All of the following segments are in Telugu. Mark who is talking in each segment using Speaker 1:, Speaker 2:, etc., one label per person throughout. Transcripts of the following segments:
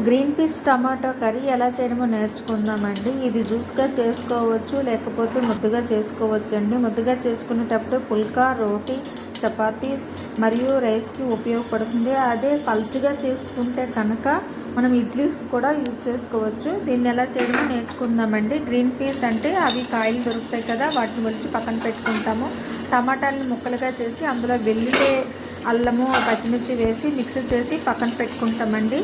Speaker 1: గ్రీన్ పీస్ టమాటో కర్రీ ఎలా చేయడమో నేర్చుకుందామండి. ఇది జ్యూస్గా చేసుకోవచ్చు, లేకపోతే ముద్దగా చేసుకోవచ్చు అండి. ముద్దగా చేసుకునేటప్పుడు పుల్కా, రోటీ, చపాతీస్ మరియు రైస్కి ఉపయోగపడుతుంది. అదే పల్చగా చేసుకుంటే కనుక మనం ఇడ్లీస్ కూడా యూజ్ చేసుకోవచ్చు. దీన్ని ఎలా చేయడమో నేర్చుకుందామండి. గ్రీన్ పీస్ అంటే అవి కాయలు దొరుకుతాయి కదా, వాటిని ఒలిచి పక్కన పెట్టుకుంటాము. టమాటాలను ముక్కలుగా చేసి అందులో వెల్లుల్లి, అల్లము, పచ్చిమిర్చి వేసి మిక్స్ చేసి పక్కన పెట్టుకుంటామండి.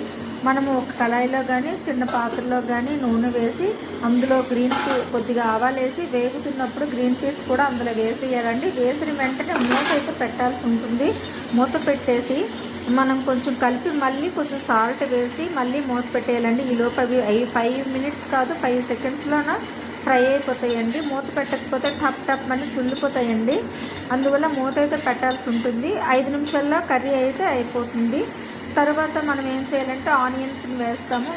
Speaker 1: మనము ఒక కళాయిలో కానీ చిన్న పాత్రలో కానీ నూనె వేసి అందులో గ్రీన్ పీ కొద్దిగా ఆవాలు వేసి వేగుతున్నప్పుడు గ్రీన్ పీస్ కూడా అందులో వేసేయాలండి. వేసిన వెంటనే మూత అయితే పెట్టాల్సి ఉంటుంది. మూత పెట్టేసి మనం కొంచెం కలిపి మళ్ళీ కొంచెం సాల్ట్ వేసి మళ్ళీ మూత పెట్టేయాలండి. ఈలోపు అవి 5 మినిట్స్ కాదు 5 సెకండ్స్లోన ఫ్రై అయిపోతాయండి. మూత పెట్టకపోతే టప్ టప్ అని తుల్లిపోతాయండి. అందువల్ల మూత అయితే పెట్టాల్సి ఉంటుంది. 5 నిమిషాల్లో కర్రీ అయితే అయిపోతుంది. తర్వాత మనం ఏం చేయాలంటే ఆనియన్స్ని వేస్తాము.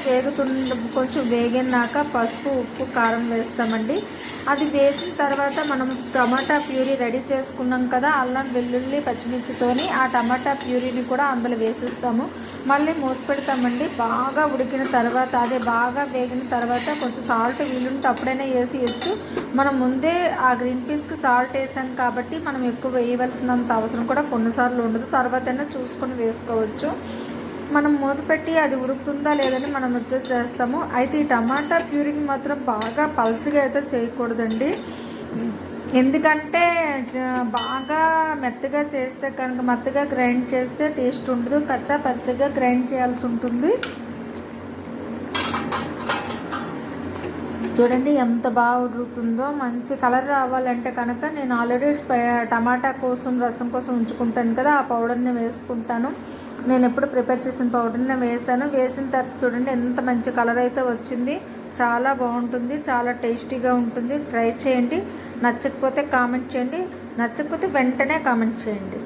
Speaker 1: కొంచెం వేగినాక పసుపు, ఉప్పు, కారం వేస్తామండి. అది వేసిన తర్వాత మనం టమాటా ప్యూరీ రెడీ చేసుకున్నాం కదా, అల్లం, వెల్లుల్లి, పచ్చిమిర్చితోని ఆ టమాటా ప్యూరీని కూడా అందులో వేసేస్తాము. మళ్ళీ మూత పెడతామండి. బాగా ఉడికిన తర్వాత, బాగా వేగిన తర్వాత కొంచెం సాల్ట్ వీలుంటే అప్పుడైనా వేసేయచ్చు. మనం ముందే ఆ గ్రీన్ పీస్కి సాల్ట్ వేసాం కాబట్టి మనం ఎక్కువ వేయవలసినంత అవసరం కూడా కొన్నిసార్లు ఉండదు. తర్వాతైనా చూసుకొని వేసుకోవచ్చు. మనం మూత పెట్టి అది ఉడుకుతుందా లేదని మనం వచ్చేసి చేస్తాము. అయితే ఈ టమాటా ప్యూరీని మాత్రం బాగా పల్చగా అయితే చేయకూడదండి. ఎందుకంటే బాగా మెత్తగా చేస్తే కనుక, మెత్తగా గ్రైండ్ చేస్తే టేస్ట్ ఉండదు. కచ్చా పచ్చగా గ్రైండ్ చేయాల్సి ఉంటుంది. చూడండి ఎంత బాగా ఉడుకుతుందో. మంచి కలర్ రావాలంటే కనుక నేను ఆల్రెడీ టమాటా కోసం, రసం కోసం ఉంచుకుంటాను కదా, ఆ పౌడర్ని వేసుకుంటాను. నేను ఎప్పుడు ప్రిపేర్ చేసిన పౌడర్ని వేసాను. వేసిన తర్వాత చూడండి ఎంత మంచి కలర్ అయితే వచ్చింది. చాలా బాగుంటుంది, చాలా టేస్టీగా ఉంటుంది. ట్రై చేయండి. నచ్చకపోతే కామెంట్ చేయండి, నచ్చకపోతే వెంటనే కామెంట్ చేయండి.